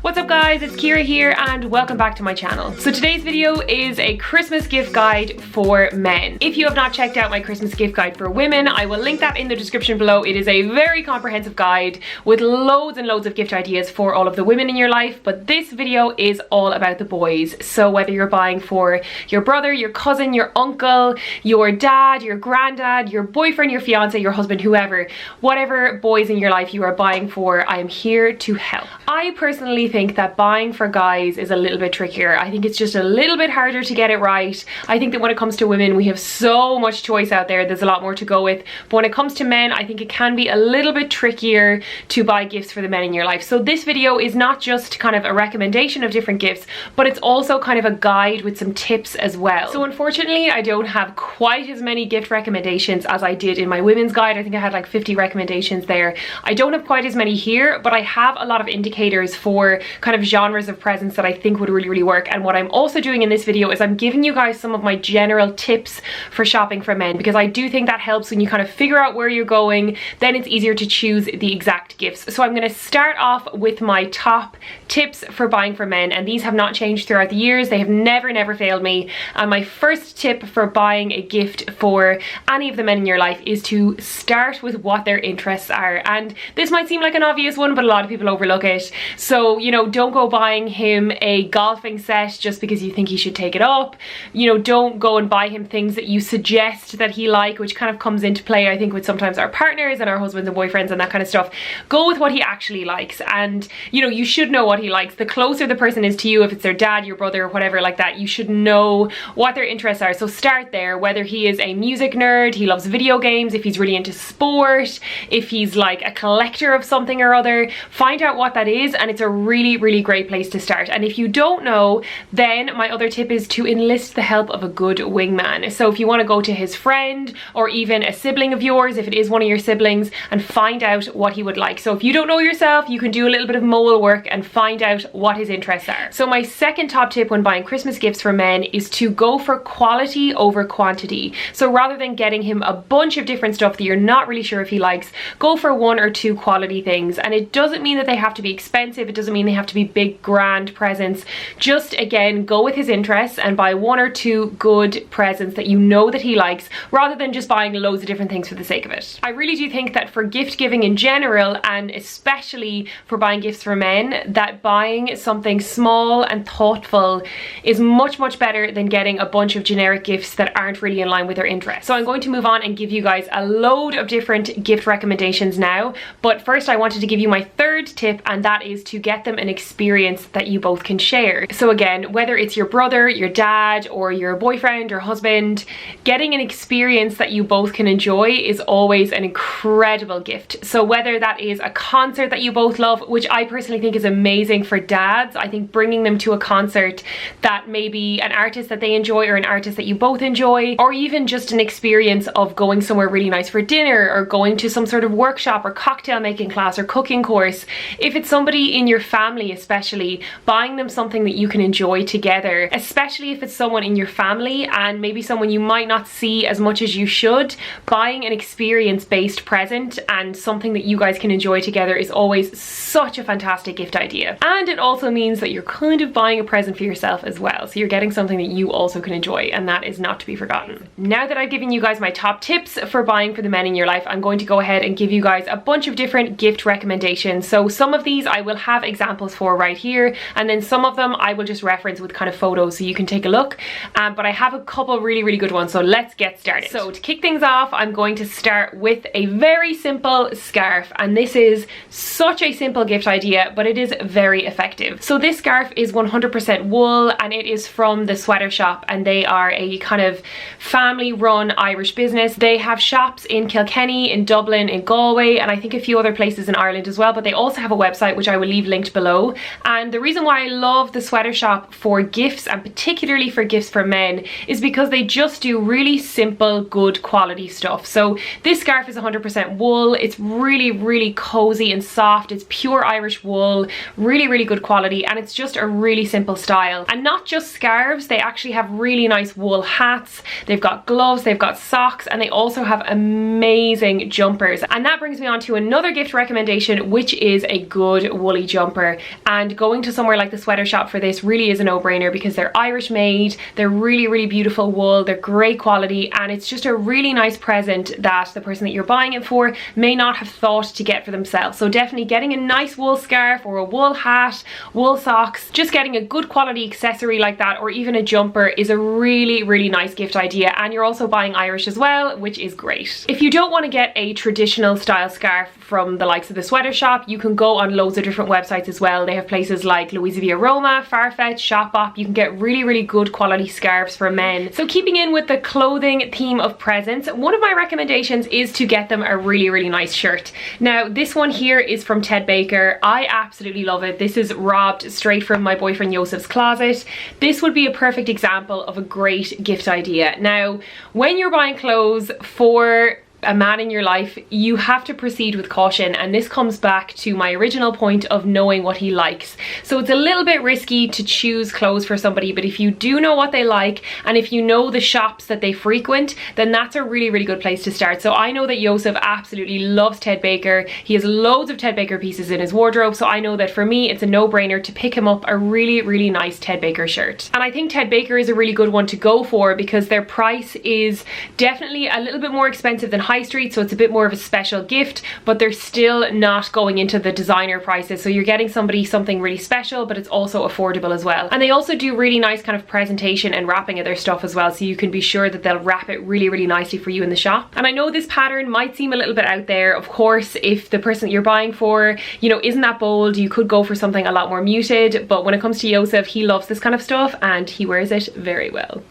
What's up guys, it's Ciara here and welcome back to my channel. So today's video is a Christmas gift guide for men. If you have not checked out my Christmas gift guide for women, I will link that in the description below. It is a very comprehensive guide with loads and loads of gift ideas for all of the women in your life, but this video is all about the boys. So whether you're buying for your brother, your cousin, your uncle, your dad, your granddad, your boyfriend, your fiance, your husband, whoever, whatever boys in your life you are buying for, I am here to help. I personally think that buying for guys is a little bit trickier. I think it's just a little bit harder to get it right. I think that when it comes to women, we have so much choice out there. There's a lot more to go with. But when it comes to men, I think it can be a little bit trickier to buy gifts for the men in your life. So this video is not just kind of a recommendation of different gifts, but it's also kind of a guide with some tips as well. So unfortunately, I don't have quite as many gift recommendations as I did in my women's guide. I think I had like 50 recommendations there. I don't have quite as many here, but I have a lot of indicators for kind of genres of presents that I think would really work. And what I'm also doing in this video is I'm giving you guys some of my general tips for shopping for men, because I do think that helps when you kind of figure out where you're going. Then it's easier to choose the exact gifts. So I'm going to start off with my top tips for buying for men, and these have not changed throughout the years. They have never failed me. And my first tip for buying a gift for any of the men in your life is to start with what their interests are. And this might seem like an obvious one, but a lot of people overlook it. So, you know, don't go buying him a golfing set just because you think he should take it up. You know, don't go and buy him things that you suggest that he like, which kind of comes into play, I think, with sometimes our partners and our husbands and boyfriends and that kind of stuff. Go with what he actually likes. And, you know, you should know what he likes. The closer the person is to you, if it's their dad, your brother, or whatever like that, you should know what their interests are. So start there. Whether he is a music nerd, he loves video games, if he's really into sport, if he's like a collector of something or other, find out what that is, and it's a really great place to start. And if you don't know, then my other tip is to enlist the help of a good wingman. So if you want to go to his friend or even a sibling of yours, if it is one of your siblings, and find out what he would like. So if you don't know yourself, you can do a little bit of mole work and find out what his interests are. So my second top tip when buying Christmas gifts for men is to go for quality over quantity. So rather than getting him a bunch of different stuff that you're not really sure if he likes, go for one or two quality things. And it doesn't mean that they have to be expensive. It doesn't mean they have to be big grand presents. Just again, go with his interests and buy one or two good presents that you know that he likes, rather than just buying loads of different things for the sake of it. I really do think that for gift giving in general, and especially for buying gifts for men, that buying something small and thoughtful is much better than getting a bunch of generic gifts that aren't really in line with their interests. So I'm going to move on and give you guys a load of different gift recommendations now, but first I wanted to give you my third tip, and that is to get them an experience that you both can share. So again, whether it's your brother, your dad, or your boyfriend or husband, getting an experience that you both can enjoy is always an incredible gift. So whether that is a concert that you both love, which I personally think is amazing for dads, I think bringing them to a concert that maybe an artist that they enjoy or an artist that you both enjoy, or even just an experience of going somewhere really nice for dinner, or going to some sort of workshop or cocktail making class or cooking course. If it's somebody in your family especially, buying them something that you can enjoy together, especially if it's someone in your family and maybe someone you might not see as much as you should, buying an experience-based present and something that you guys can enjoy together is always such a fantastic gift idea. And it also means that you're kind of buying a present for yourself as well, so you're getting something that you also can enjoy, and that is not to be forgotten. Now that I've given you guys my top tips for buying for the men in your life, I'm going to go ahead and give you guys a bunch of different gift recommendations. So some of these I will have examples for right here, and then some of them I will just reference with kind of photos so you can take a look, but I have a couple really good ones, so let's get started. So to kick things off, I'm going to start with a very simple scarf, and this is such a simple gift idea, but it is very effective. So this scarf is 100% wool, and it is from the Sweater Shop, and they are a kind of family run Irish business. They have shops in Kilkenny, in Dublin, in Galway, and I think a few other places in Ireland as well, but they also have a website which I will leave linked below, And the reason why I love the Sweater Shop for gifts, and particularly for gifts for men, is because they just do really simple, good quality stuff. So this scarf is 100% wool. It's really cozy and soft. It's pure Irish wool, really good quality, and it's just a really simple style. And not just scarves, they actually have really nice wool hats, they've got gloves, they've got socks, and they also have amazing jumpers. And that brings me on to another gift recommendation, which is a good woolly jumper. And going to somewhere like the Sweater Shop for this really is a no-brainer because they're Irish made, they're really beautiful wool, they're great quality, and it's just a really nice present that the person that you're buying it for may not have thought to get for themselves. So definitely getting a nice wool scarf or a wool hat, wool socks, just getting a good quality accessory like that, or even a jumper, is a really nice gift idea. And you're also buying Irish as well, which is great. If you don't want to get a traditional style scarf from the likes of the Sweater Shop, you can go on loads of different websites as well. They have places like Louisa Via Roma, Farfetch, Shopbop. You can get really good quality scarves for men. So keeping in with the clothing theme of presents, one of my recommendations is to get them a really nice shirt. Now this one here is from Ted Baker. I absolutely love it. This is robbed straight from my boyfriend Yosef's closet. This would be a perfect example of a great gift idea. Now when you're buying clothes for a man in your life, you have to proceed with caution, and this comes back to my original point of knowing what he likes. So it's a little bit risky to choose clothes for somebody, but if you do know what they like and if you know the shops that they frequent, then that's a really good place to start. So I know that Yosef absolutely loves Ted Baker. He has loads of Ted Baker pieces in his wardrobe, so I know that for me it's a no-brainer to pick him up a really nice Ted Baker shirt. And I think Ted Baker is a really good one to go for because their price is definitely a little bit more expensive than high street, so it's a bit more of a special gift, but they're still not going into the designer prices, so you're getting somebody something really special, but it's also affordable as well. And they also do really nice kind of presentation and wrapping of their stuff as well, so you can be sure that they'll wrap it really nicely for you in the shop. And I know this pattern might seem a little bit out there. Of course, if the person that you're buying for, you know, isn't that bold, you could go for something a lot more muted, but when it comes to Yosef, he loves this kind of stuff and he wears it very well.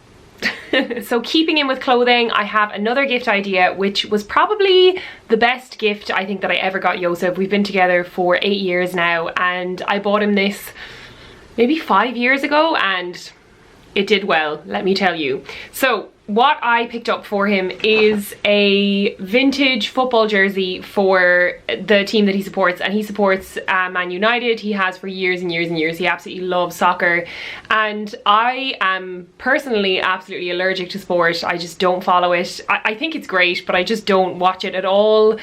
So keeping in with clothing, I have another gift idea, which was probably the best gift I think that I ever got Yosef. We've been together for 8 years now, and I bought him this maybe 5 years ago, and it did well, let me tell you. So what I picked up for him is a vintage football jersey for the team that he supports, and he supports Man United. He has for years and years. He absolutely loves soccer, and I am personally absolutely allergic to sport. I just don't follow it. I think it's great, but I just don't watch it at all.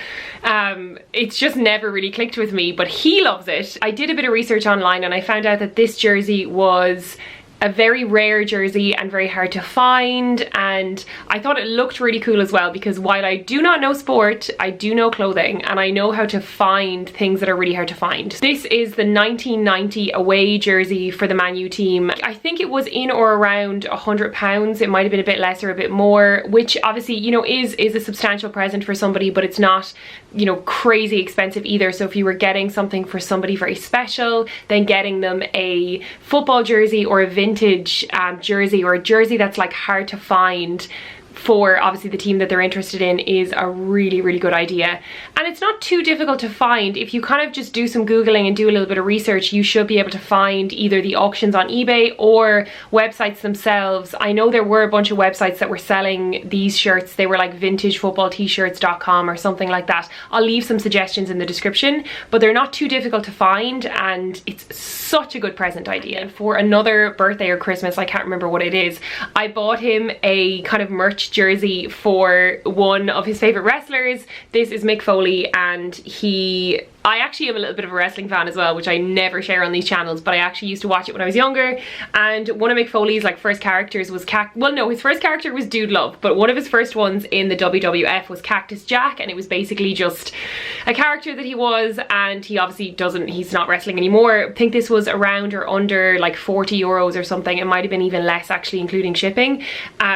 It's just never really clicked with me, but he loves it. I did a bit of research online and I found out that this jersey was a very rare jersey and very hard to find, and I thought it looked really cool as well, because while I do not know sport, I do know clothing and I know how to find things that are really hard to find. This is the 1990 away jersey for the Man U team. I think it was in or around £100. It might have been a bit less or a bit more, which obviously, you know, is a substantial present for somebody, but it's not, you know, crazy expensive either. So if you were getting something for somebody very special, then getting them a football jersey or a vintage jersey, or a jersey that's like hard to find for obviously the team that they're interested in, is a really good idea. And it's not too difficult to find. If you kind of just do some googling and do a little bit of research, you should be able to find either the auctions on eBay or websites themselves. I know there were a bunch of websites that were selling these shirts. They were like vintagefootballtshirts.com or something like that. I'll leave some suggestions in the description, but they're not too difficult to find, and it's such a good present idea. For another birthday or Christmas, I can't remember what it is, I bought him a kind of merch jersey for one of his favorite wrestlers. This is Mick Foley, and I actually am a little bit of a wrestling fan as well, which I never share on these channels, but I actually used to watch it when I was younger. And one of Mick Foley's like first characters was his first character was Dude Love, but one of his first ones in the WWF was Cactus Jack, and it was basically just a character that he was, and he obviously he's not wrestling anymore. I think this was around or under like 40 euros or something. It might have been even less actually, including shipping.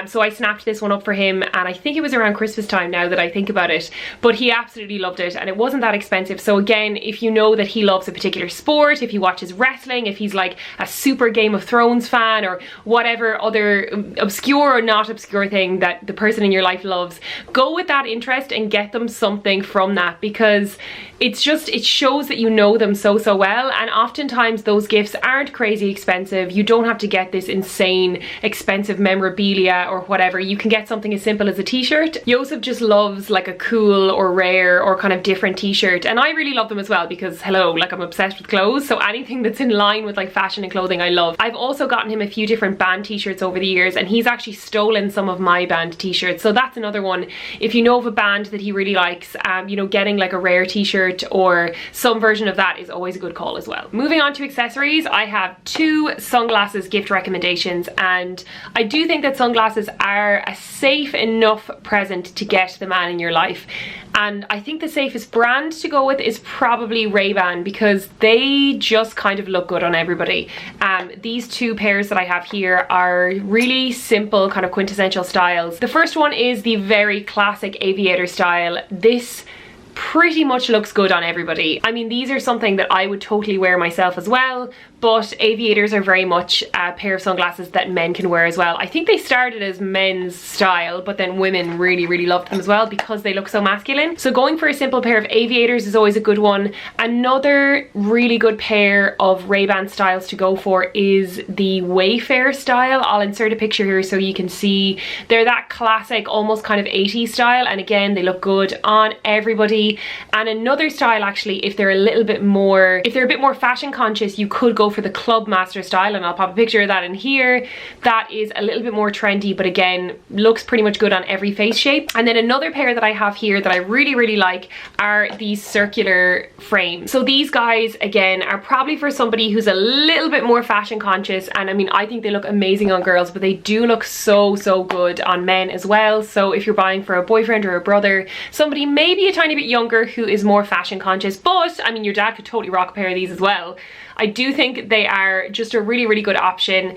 So I snapped this one up for him, and I think it was around Christmas time now that I think about it, but he absolutely loved it, and it wasn't that expensive. So again, again, if you know that he loves a particular sport, if he watches wrestling, if he's like a super Game of Thrones fan, or whatever other obscure or not obscure thing that the person in your life loves, go with that interest and get them something from that, because it shows that you know them so well. And oftentimes those gifts aren't crazy expensive. You don't have to get this insane expensive memorabilia or whatever. You can get something as simple as a t-shirt. Joseph just loves like a cool or rare or kind of different t-shirt, and I really love them as well, because hello, like, I'm obsessed with clothes, so anything that's in line with like fashion and clothing I love. I've also gotten him a few different band t-shirts over the years, and he's actually stolen some of my band t-shirts, so that's another one. If you know of a band that he really likes, you know, getting like a rare t-shirt or some version of that is always a good call as well. Moving on to accessories, I have 2 sunglasses gift recommendations, and I do think that sunglasses are a safe enough present to get the man in your life. And I think the safest brand to go with is probably Ray-Ban, because they just kind of look good on everybody. These 2 pairs that I have here are really simple, kind of quintessential styles. The first one is the very classic aviator style. This pretty much looks good on everybody. I mean, these are something that I would totally wear myself as well, but aviators are very much a pair of sunglasses that men can wear as well. I think they started as men's style, but then women really loved them as well because they look so masculine. So going for a simple pair of aviators is always a good one. Another really good pair of Ray-Ban styles to go for is the Wayfarer style. I'll insert a picture here so you can see. They're that classic, almost kind of 80s style, and again, they look good on everybody. And another style, actually, if they're a bit more fashion conscious, you could go for the Clubmaster style, and I'll pop a picture of that in here. That is a little bit more trendy, but again, looks pretty much good on every face shape. And then another pair that I have here that I really like are these circular frames. So these guys, again, are probably for somebody who's a little bit more fashion conscious, and I mean, I think they look amazing on girls, but they do look so good on men as well. So if you're buying for a boyfriend or a brother, somebody maybe a tiny bit younger who is more fashion conscious, but I mean, your dad could totally rock a pair of these as well. I do think they are just a really good option.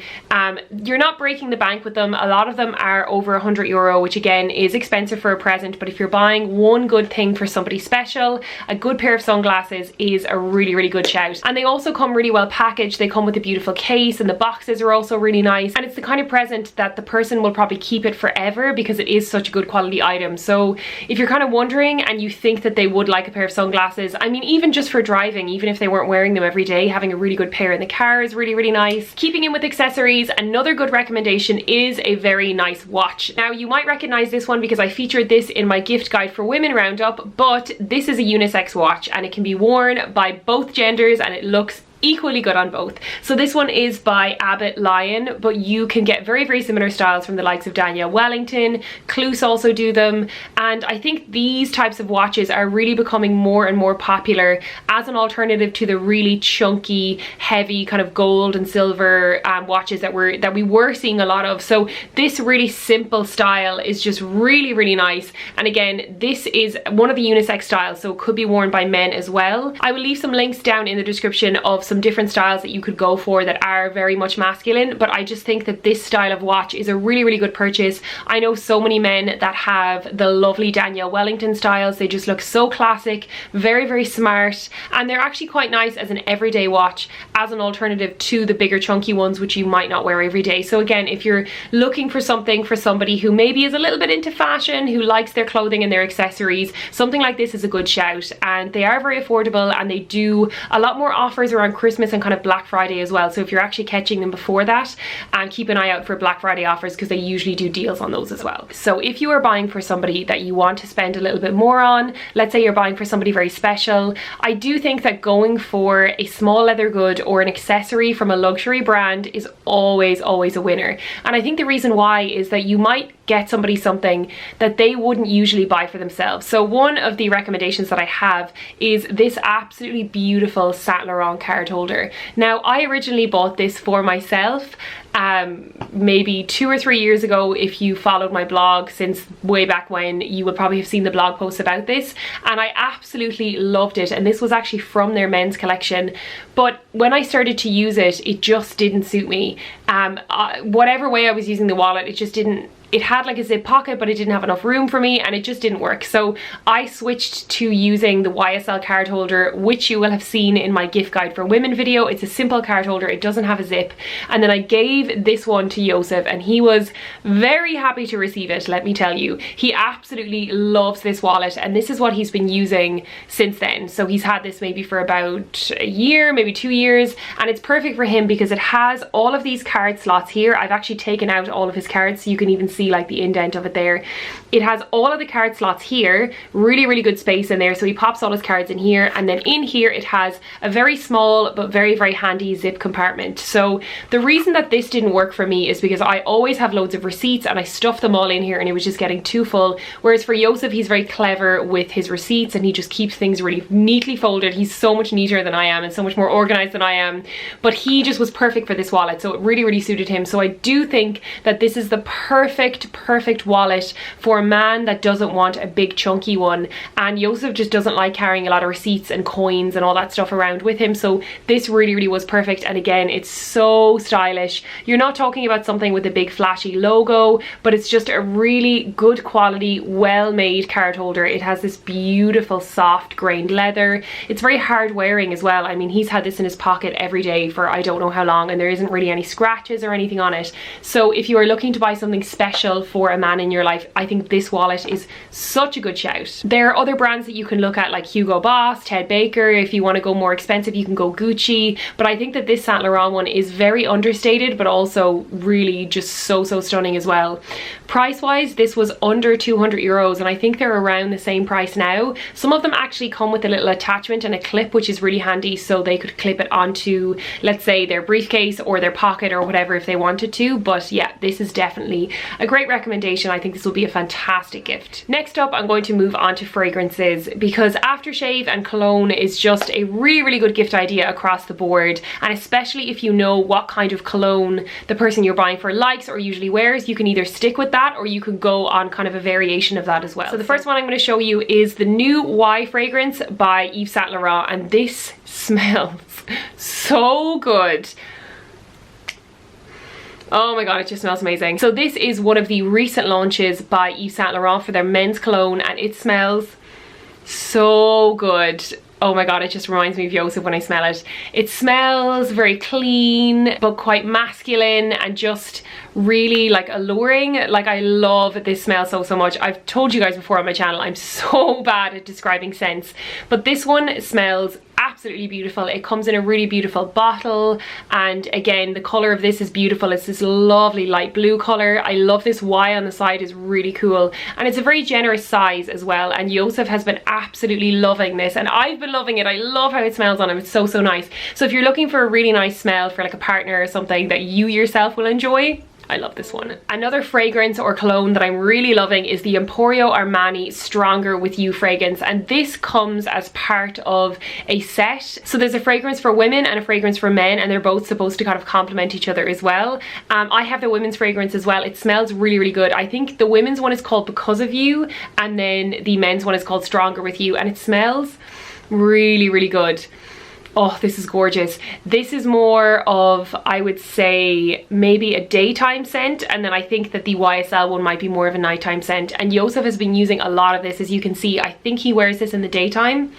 You're not breaking the bank with them. A lot of them are over €100, which again is expensive for a present, but if you're buying one good thing for somebody special, a good pair of sunglasses is a really good shout. And they also come really well packaged. They come with a beautiful case, and the boxes are also really nice, and it's the kind of present that the person will probably keep it forever because it is such a good quality item. So if you're kind of wondering and you think that they would like a pair of sunglasses, I mean, even just for driving, even if they weren't wearing them every day, having a really good pair in the car is really nice. Keeping in with accessories, another good recommendation is a very nice watch. Now, you might recognize this one because I featured this in my gift guide for women roundup, but this is a unisex watch and it can be worn by both genders and it looks equally good on both. So this one is by Abbott Lion, but you can get very similar styles from the likes of Danielle Wellington. Cluse also do them, and I think these types of watches are really becoming more and more popular as an alternative to the really chunky, heavy kind of gold and silver watches that we were seeing a lot of. So this really simple style is just really nice, and again, this is one of the unisex styles, so it could be worn by men as well. I will leave some links down in the description of some different styles that you could go for that are very much masculine, but I just think that this style of watch is a really good purchase. I know so many men that have the lovely Danielle Wellington styles. They just look so classic, very smart, and they're actually quite nice as an everyday watch as an alternative to the bigger chunky ones which you might not wear every day. So again, if you're looking for something for somebody who maybe is a little bit into fashion, who likes their clothing and their accessories, something like this is a good shout. And they are very affordable, and they do a lot more offers around Christmas and kind of Black Friday as well. So if you're actually catching them before that, keep an eye out for Black Friday offers because they usually do deals on those as well. So if you are buying for somebody that you want to spend a little bit more on, let's say you're buying for somebody very special, I do think that going for a small leather good or an accessory from a luxury brand is always a winner. And I think the reason why is that you might get somebody something that they wouldn't usually buy for themselves. So one of the recommendations that I have is this absolutely beautiful Saint Laurent card holder. Now, I originally bought this for myself maybe 2 or 3 years ago. If you followed my blog since way back when, you would probably have seen the blog posts about this, and I absolutely loved it. And this was actually from their men's collection, but when I started to use it, it just didn't suit me. Whatever way I was using the wallet, it it had like a zip pocket, but it didn't have enough room for me and it just didn't work. So I switched to using the YSL card holder, which you will have seen in my gift guide for women video. It's a simple card holder, it doesn't have a zip. And then I gave this one to Joseph and he was very happy to receive it, let me tell you. He absolutely loves this wallet and this is what he's been using since then. So he's had this maybe for about a year, maybe 2 years, and it's perfect for him because it has all of these card slots here. I've actually taken out all of his cards so you can even see like the indent of it there. It has all of the card slots here, really good space in there, so he pops all his cards in here, and then in here it has a very small but very handy zip compartment. So the reason that this didn't work for me is because I always have loads of receipts and I stuffed them all in here and it was just getting too full, whereas for Joseph, he's very clever with his receipts and he just keeps things really neatly folded. He's so much neater than I am and so much more organized than I am, but he just was perfect for this wallet, so it really suited him. So I do think that this is the perfect wallet for a man that doesn't want a big chunky one, and Joseph just doesn't like carrying a lot of receipts and coins and all that stuff around with him, so this really was perfect. And again, it's so stylish. You're not talking about something with a big flashy logo, but it's just a really good quality, well-made card holder. It has this beautiful soft grained leather. It's very hard wearing as well. I mean, he's had this in his pocket every day for I don't know how long, and there isn't really any scratches or anything on it. So if you are looking to buy something special for a man in your life, I think this wallet is such a good shout. There are other brands that you can look at like Hugo Boss, Ted Baker. If you want to go more expensive, you can go Gucci, but I think that this Saint Laurent one is very understated but also really just so stunning as well. Price wise, this was under 200 euros and I think they're around the same price now. Some of them actually come with a little attachment and a clip, which is really handy, so they could clip it onto, let's say, their briefcase or their pocket or whatever if they wanted to. But yeah, this is definitely a great recommendation. I think this will be a fantastic gift. Next up, I'm going to move on to fragrances, because aftershave and cologne is just a really good gift idea across the board, and especially if you know what kind of cologne the person you're buying for likes or usually wears, you can either stick with that or you could go on kind of a variation of that as well. So the first one I'm going to show you is the new Y fragrance by Yves Saint Laurent, and this smells so good. Oh my god, it just smells amazing. So this is one of the recent launches by Yves Saint Laurent for their men's cologne, and it smells so good. Oh my god, it just reminds me of Joseph when I smell it. It smells very clean but quite masculine and just really like alluring. Like, I love this smell so much. I've told you guys before on my channel, I'm so bad at describing scents, but this one smells absolutely beautiful. It comes in a really beautiful bottle, and again, the color of this is beautiful. It's this lovely light blue color. I love this Y on the side, is really cool, and it's a very generous size as well, and Joseph has been absolutely loving this and I've been loving it. I love how it smells on him. It's so nice. So if you're looking for a really nice smell for like a partner or something that you yourself will enjoy, I love this one. Another fragrance or cologne that I'm really loving is the Emporio Armani Stronger With You fragrance, and this comes as part of a set. So there's a fragrance for women and a fragrance for men, and they're both supposed to kind of complement each other as well. I have the women's fragrance as well. It smells really good. I think the women's one is called Because of You, and then the men's one is called Stronger With You, and it smells really good. Oh, this is gorgeous. This is more of, I would say, maybe a daytime scent, and then I think that the YSL one might be more of a nighttime scent, and Joseph has been using a lot of this, as you can see. I think he wears this in the daytime.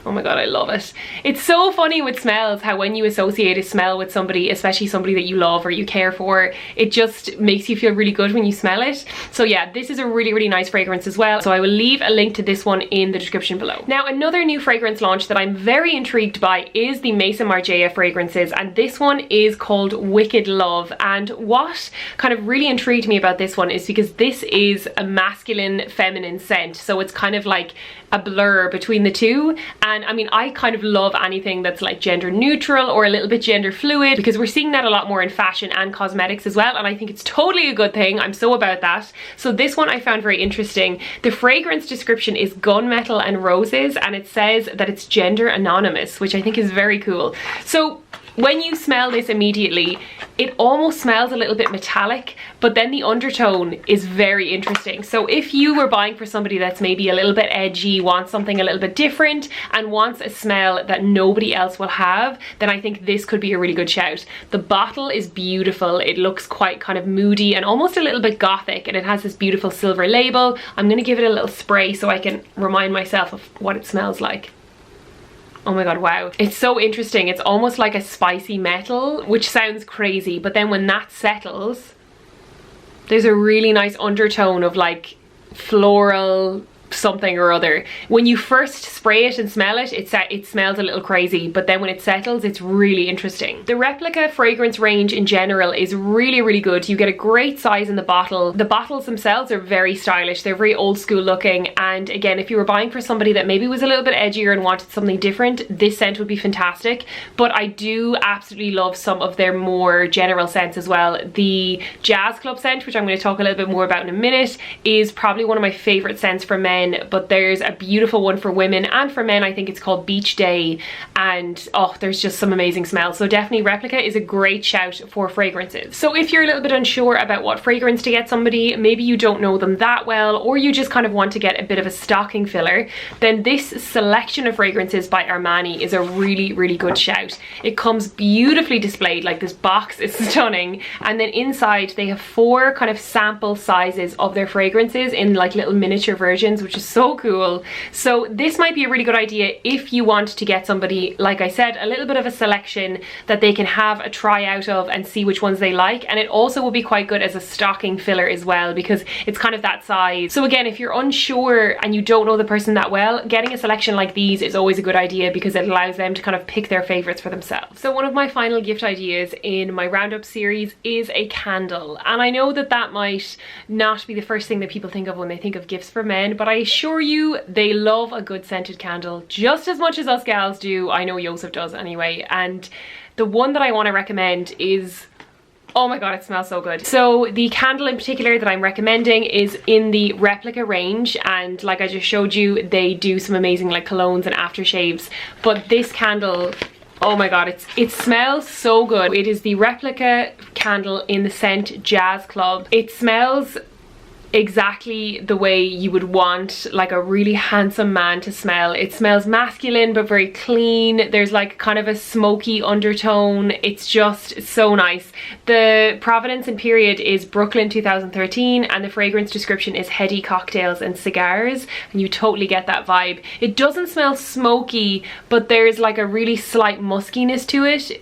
Oh my god, I love it. It's so funny with smells, how when you associate a smell with somebody, especially somebody that you love or you care for, it just makes you feel really good when you smell it. So yeah, this is a really nice fragrance as well. So I will leave a link to this one in the description below. Now, another new fragrance launch that I'm very intrigued by is the Maison Margiela fragrances, and this one is called Wicked Love. And what kind of really intrigued me about this one is because this is a masculine feminine scent, so it's kind of like a blur between the two. And I mean, I kind of love anything that's like gender neutral or a little bit gender fluid, because we're seeing that a lot more in fashion and cosmetics as well, and I think it's totally a good thing. I'm so about that. So this one I found very interesting. The fragrance description is gunmetal and roses, and it says that it's gender anonymous, which I think is very cool. So when you smell this immediately, it almost smells a little bit metallic, but then the undertone is very interesting. So if you were buying for somebody that's maybe a little bit edgy, wants something a little bit different, and wants a smell that nobody else will have, then I think this could be a really good shout. The bottle is beautiful. It looks quite kind of moody and almost a little bit gothic, and it has this beautiful silver label. I'm gonna give it a little spray so I can remind myself of what it smells like. Oh my god, wow. It's so interesting. It's almost like a spicy metal, which sounds crazy, but then when that settles, there's a really nice undertone of like floral something or other. When you first spray it and smell it, it smells a little crazy, but then when it settles, it's really interesting. The replica fragrance range in general is really good. You get a great size in the bottle. The bottles themselves are very stylish. They're very old school looking, and again, if you were buying for somebody that maybe was a little bit edgier and wanted something different, this scent would be fantastic. But I do absolutely love some of their more general scents as well. The Jazz Club scent, which I'm going to talk a little bit more about in a minute, is probably one of my favorite scents for men, but there's a beautiful one for women and for men. I think it's called Beach Day, and oh, there's just some amazing smells. So definitely replica is a great shout for fragrances. So if you're a little bit unsure about what fragrance to get somebody, maybe you don't know them that well, or you just kind of want to get a bit of a stocking filler, then this selection of fragrances by Armani is a really good shout. It comes beautifully displayed, like this box is stunning, and then inside they have 4 kind of sample sizes of their fragrances in like little miniature versions, which is so cool. So this might be a really good idea if you want to get somebody, like I said, a little bit of a selection that they can have a try out of and see which ones they like. And it also will be quite good as a stocking filler as well, because it's kind of that size. So again, if you're unsure and you don't know the person that well, getting a selection like these is always a good idea because it allows them to kind of pick their favorites for themselves. So one of my final gift ideas in my roundup series is a candle. And I know that that might not be the first thing that people think of when they think of gifts for men, but I assure you they love a good scented candle just as much as us gals do. I know Joseph does anyway, and the one that I want to recommend is, oh my god, it smells so good. So the candle in particular that I'm recommending is in the replica range, and like I just showed you, they do some amazing like colognes and aftershaves, but this candle, oh my god, it smells so good. It is the replica candle in the scent Jazz Club. It smells exactly the way you would want like a really handsome man to smell. It smells masculine but very clean. There's like kind of a smoky undertone. It's just so nice. The provenance and period is Brooklyn 2013, and the fragrance description is heady cocktails and cigars, and you totally get that vibe. It doesn't smell smoky, but there's like a really slight muskiness to it.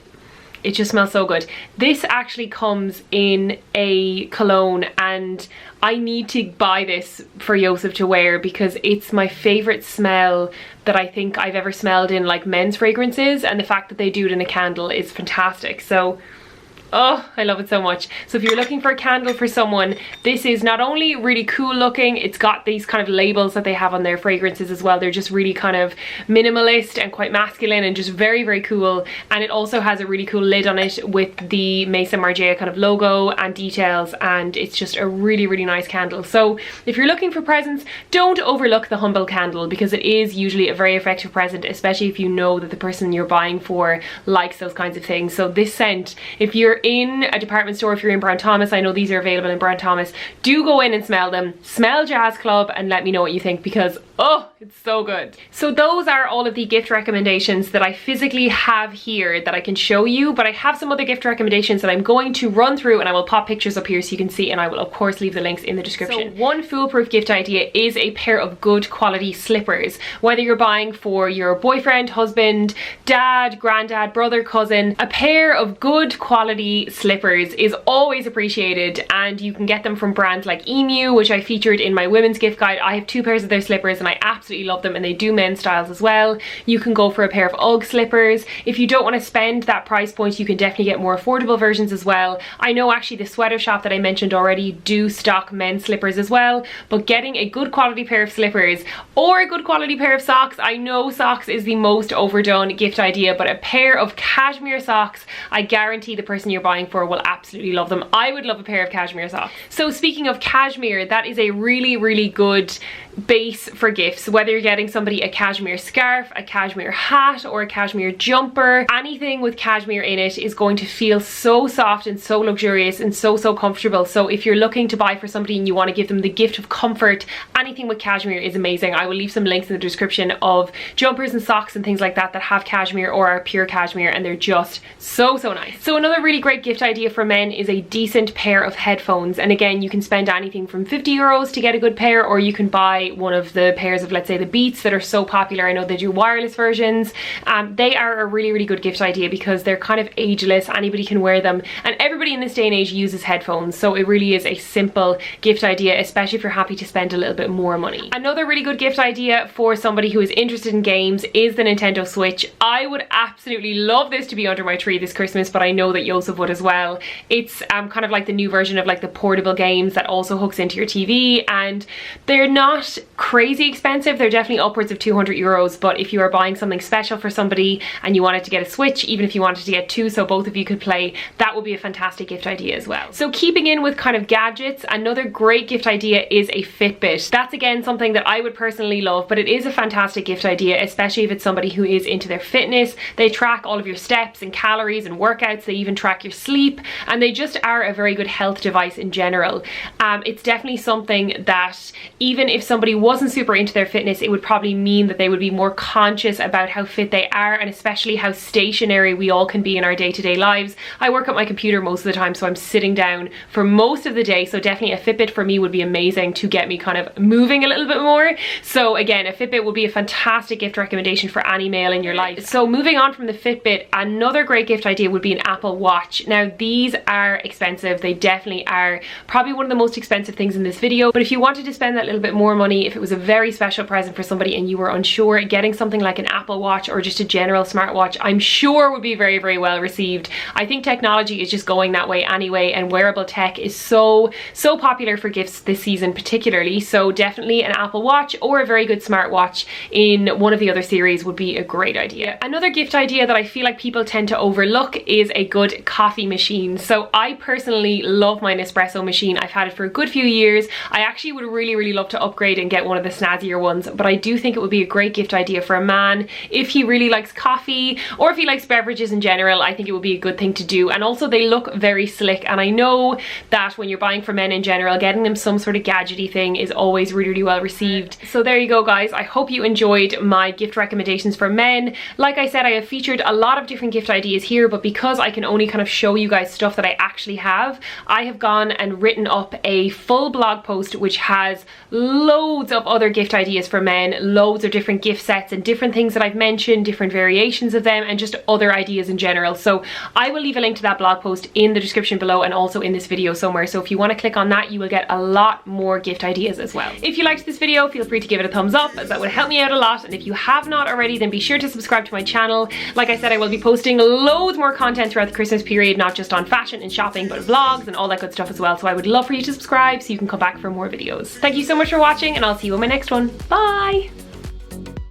It just smells so good. This actually comes in a cologne, and I need to buy this for Joseph to wear because it's my favorite smell that I think I've ever smelled in like men's fragrances, and the fact that they do it in a candle is fantastic. So oh, I love it so much. So if you're looking for a candle for someone, this is not only really cool looking, it's got these kind of labels that they have on their fragrances as well. They're just really kind of minimalist and quite masculine and just very cool. And it also has a really cool lid on it with the Maison Margiela kind of logo and details, and it's just a really nice candle. So if you're looking for presents, don't overlook the humble candle, because it is usually a very effective present, especially if you know that the person you're buying for likes those kinds of things. So this scent, if you're in a department store, if you're in Brown Thomas, I know these are available in Brown Thomas, do go in and smell them. Smell Jazz Club and let me know what you think, because oh, it's so good. So those are all of the gift recommendations that I physically have here that I can show you, but I have some other gift recommendations that I'm going to run through, and I will pop pictures up here so you can see, and I will of course leave the links in the description. So one foolproof gift idea is a pair of good quality slippers. Whether you're buying for your boyfriend, husband, dad, granddad, brother, cousin, a pair of good quality slippers is always appreciated, and you can get them from brands like Emu, which I featured in my women's gift guide. I have 2 pairs of their slippers and I absolutely love them, and they do men's styles as well. You can go for a pair of UGG slippers. If you don't want to spend that price point, you can definitely get more affordable versions as well. I know actually the sweater shop that I mentioned already do stock men's slippers as well, but getting a good quality pair of slippers or a good quality pair of socks, I know socks is the most overdone gift idea, but a pair of cashmere socks, I guarantee the person you're you're buying for will absolutely love them. I would love a pair of cashmere socks. So speaking of cashmere, that is a really, really good base for gifts. Whether you're getting somebody a cashmere scarf, a cashmere hat, or a cashmere jumper, anything with cashmere in it is going to feel so soft and so luxurious and so comfortable. So if you're looking to buy for somebody and you want to give them the gift of comfort, anything with cashmere is amazing. I will leave some links in the description of jumpers and socks and things like that that have cashmere or are pure cashmere, and they're just so nice. So another really great gift idea for men is a decent pair of headphones. And again, you can spend anything from 50 euros to get a good pair, or you can buy one of the pairs of, let's say, the Beats that are so popular. I know they do wireless versions. They are a really good gift idea because they're kind of ageless. Anybody can wear them, and everybody in this day and age uses headphones, so it really is a simple gift idea, especially if you're happy to spend a little bit more money. Another really good gift idea for somebody who is interested in games is the Nintendo Switch. I would absolutely love this to be under my tree this Christmas, but I know that Joseph would as well. It's kind of like the new version of like the portable games that also hooks into your TV, and they're not crazy expensive. They're definitely upwards of 200 euros, but if you are buying something special for somebody and you wanted to get a Switch, even if you wanted to get two so both of you could play, that would be a fantastic gift idea as well. So keeping in with kind of gadgets, another great gift idea is a Fitbit. That's again something that I would personally love, but it is a fantastic gift idea, especially if it's somebody who is into their fitness. They track all of your steps and calories and workouts. They even track your sleep, and they just are a very good health device in general. It's definitely something that even if somebody wasn't super into their fitness, it would probably mean that they would be more conscious about how fit they are, and especially how stationary we all can be in our day-to-day lives. I work at my computer most of the time, so I'm sitting down for most of the day, so definitely a Fitbit for me would be amazing to get me kind of moving a little bit more. So again, a Fitbit would be a fantastic gift recommendation for any male in your life. So moving on from the Fitbit, another great gift idea would be an Apple Watch. Now these are expensive. They definitely are probably one of the most expensive things in this video, but if you wanted to spend that little bit more money, if it was a very special present for somebody and you were unsure, getting something like an Apple Watch or just a general smartwatch, I'm sure would be very well received. I think technology is just going that way anyway, and wearable tech is so popular for gifts this season particularly. So definitely an Apple Watch or a very good smartwatch in one of the other series would be a great idea. Another gift idea that I feel like people tend to overlook is a good coffee machine. So I personally love my Nespresso machine. I've had it for a good few years. I actually would really love to upgrade and get one of the snazzier ones, but I do think it would be a great gift idea for a man if he really likes coffee, or if he likes beverages in general. I think it would be a good thing to do, and also they look very slick, and I know that when you're buying for men in general, getting them some sort of gadgety thing is always really well received. So there you go guys, I hope you enjoyed my gift recommendations for men. Like I said, I have featured a lot of different gift ideas here, but because I can only kind of show you guys stuff that I actually have, I have gone and written up a full blog post which has loads of other gift ideas for men, loads of different gift sets and different things that I've mentioned, different variations of them, and just other ideas in general. So I will leave a link to that blog post in the description below and also in this video somewhere. So if you want to click on that, you will get a lot more gift ideas as well. If you liked this video, feel free to give it a thumbs up, as that would help me out a lot. And if you have not already, then be sure to subscribe to my channel. Like I said, I will be posting loads more content throughout the Christmas period, not just on fashion and shopping, but vlogs and all that good stuff as well. So I would love for you to subscribe so you can come back for more videos. Thank you so much for watching, and I'll see you in my next one. Bye!